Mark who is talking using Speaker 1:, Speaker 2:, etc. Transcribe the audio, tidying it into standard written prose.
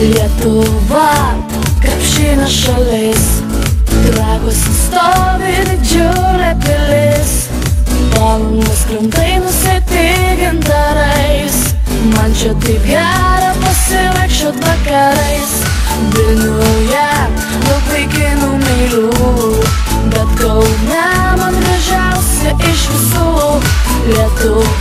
Speaker 1: Lietuva, krepšinio šalis, Trakuose stovi didžiulė pilis, Palangos krantai nusėti gintarais. Man čia taip gera pasivaikščiot vakarais. Vilniuje daug vaikinų meilių, bet Kaune man gražiausia iš visų. Lietuva